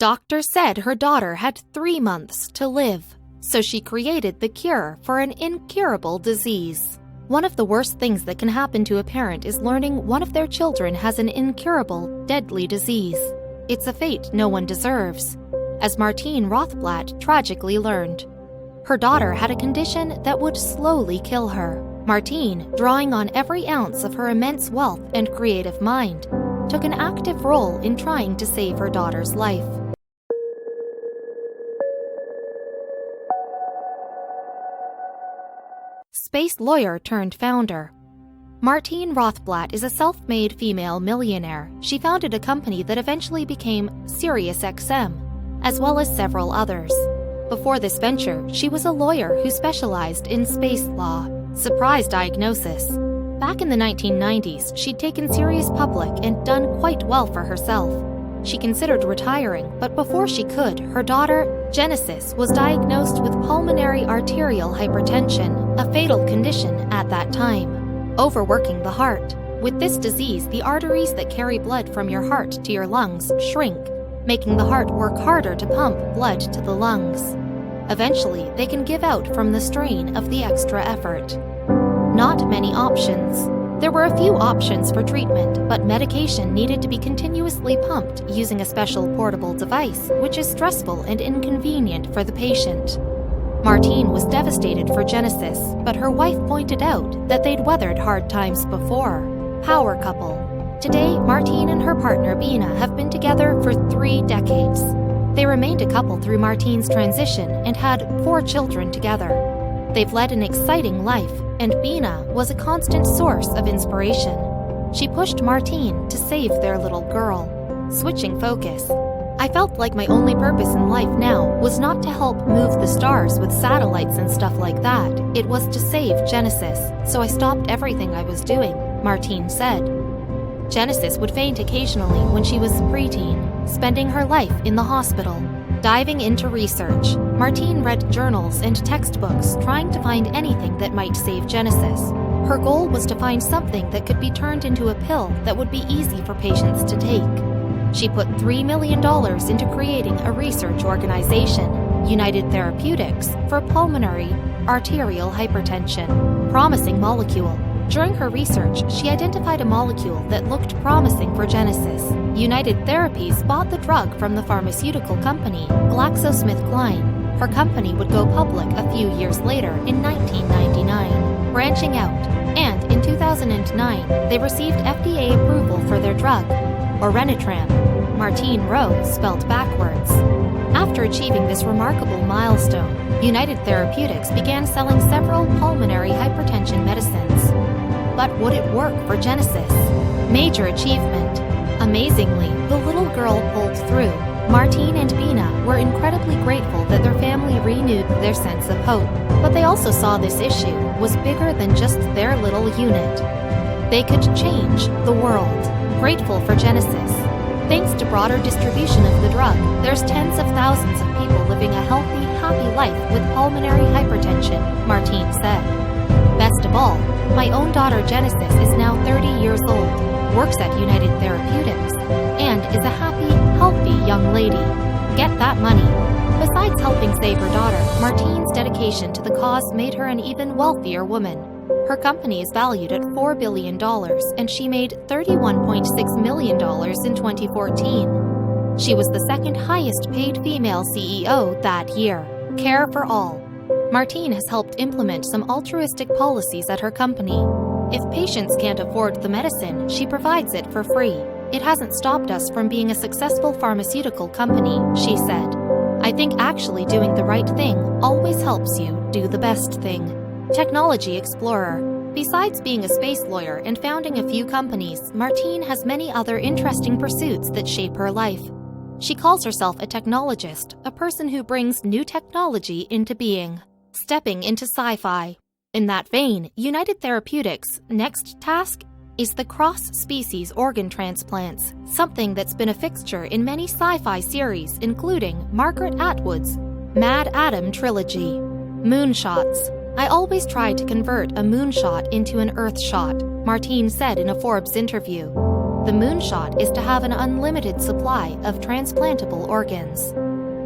Doctors said her daughter had 3 months to live, so she created the cure for an incurable disease. One of the worst things that can happen to a parent is learning one of their children has an incurable, deadly disease. It's a fate no one deserves, as Martine Rothblatt tragically learned. Her daughter had a condition that would slowly kill her. Martine, drawing on every ounce of her immense wealth and creative mind, took an active role in trying to save her daughter's life. Space lawyer turned founder. Martine Rothblatt is a self-made female millionaire. She founded a company that eventually became SiriusXM, as well as several others. Before this venture, she was a lawyer who specialized in space law. Surprise diagnosis. Back in the 1990s, she'd taken Sirius public and done quite well for herself. She considered retiring, but before she could, her daughter, Genesis, was diagnosed with pulmonary arterial hypertension, a fatal condition at that time, overworking the heart. With this disease, the arteries that carry blood from your heart to your lungs shrink, making the heart work harder to pump blood to the lungs. Eventually, they can give out from the strain of the extra effort. Not many options. There were a few options for treatment, but medication needed to be continuously pumped using a special portable device, which is stressful and inconvenient for the patient. Martine was devastated for Genesis, but her wife pointed out that they'd weathered hard times before. Power couple. Today, Martine and her partner Bina have been together for 3 decades. They remained a couple through Martine's transition and had 4 children together. They've led an exciting life, and Bina was a constant source of inspiration. She pushed Martine to save their little girl. Switching focus. I felt like my only purpose in life now was not to help move the stars with satellites and stuff like that. It was to save Genesis, so I stopped everything I was doing, Martine said. Genesis would faint occasionally when she was preteen, spending her life in the hospital. Diving into research, Martine read journals and textbooks trying to find anything that might save Genesis. Her goal was to find something that could be turned into a pill that would be easy for patients to take. She put $3 million into creating a research organization, United Therapeutics, for pulmonary arterial hypertension. Promising molecule. During her research, she identified a molecule that looked promising for Genesis. United Therapies bought the drug from the pharmaceutical company GlaxoSmithKline. Her company would go public a few years later in 1999, branching out, and in 2009, they received FDA approval for their drug, Orenitram, Martine Roth spelled backwards. After achieving this remarkable milestone, United Therapeutics began selling several pulmonary hypertension medicines. But would it work for Genesis? Major achievement. Amazingly, the little girl pulled through. Martine and Bina were incredibly grateful that their family renewed their sense of hope. But they also saw this issue was bigger than just their little unit. They could change the world. Grateful for Genesis. Thanks to broader distribution of the drug, there's tens of thousands of people living a healthy, happy life with pulmonary hypertension, Martine said. Best of all, my own daughter Genesis is now 30 years old, works at United Therapeutics, and is a happy, healthy young lady. Get that money. Besides helping save her daughter, Martine's dedication to the cause made her an even wealthier woman. Her company is valued at $4 billion, and she made $31.6 million in 2014. She was the second highest paid female CEO that year. Care for all. Martine has helped implement some altruistic policies at her company. If patients can't afford the medicine, she provides it for free. It hasn't stopped us from being a successful pharmaceutical company, she said. I think actually doing the right thing always helps you do the best thing. Technology explorer. Besides being a space lawyer and founding a few companies, Martine has many other interesting pursuits that shape her life. She calls herself a technologist, a person who brings new technology into being. Stepping into sci-fi. In that vein, United Therapeutics' next task is the cross-species organ transplants, something that's been a fixture in many sci-fi series, including Margaret Atwood's Mad Adam trilogy. Moonshots. I always try to convert a moonshot into an Earth shot, Martine said in a Forbes interview. The moonshot is to have an unlimited supply of transplantable organs.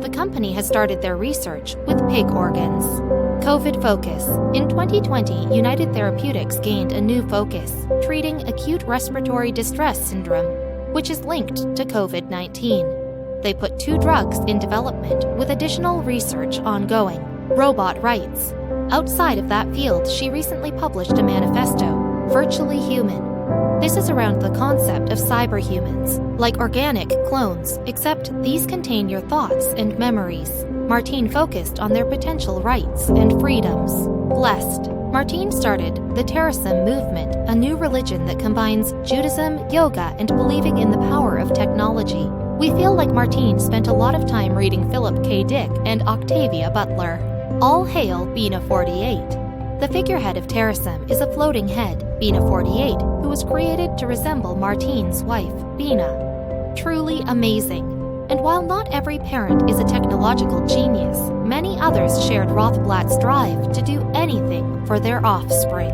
The company has started their research with pig organs. COVID focus. In 2020, United Therapeutics gained a new focus, treating acute respiratory distress syndrome, which is linked to COVID-19. They put 2 drugs in development with additional research ongoing. Robot rights. Outside of that field, she recently published a manifesto, Virtually Human. This is around the concept of cyberhumans, like organic clones, except these contain your thoughts and memories. Martine focused on their potential rights and freedoms. Blessed. Martine started the Terrorism movement, a new religion that combines Judaism, yoga, and believing in the power of technology. We feel like Martine spent a lot of time reading Philip K. Dick and Octavia Butler. All hail Bina 48. The figurehead of terrorism is a floating head, Bina 48, who was created to resemble Martine's wife, Bina. Truly amazing. And while not every parent is a technological genius, many others shared Rothblatt's drive to do anything for their offspring.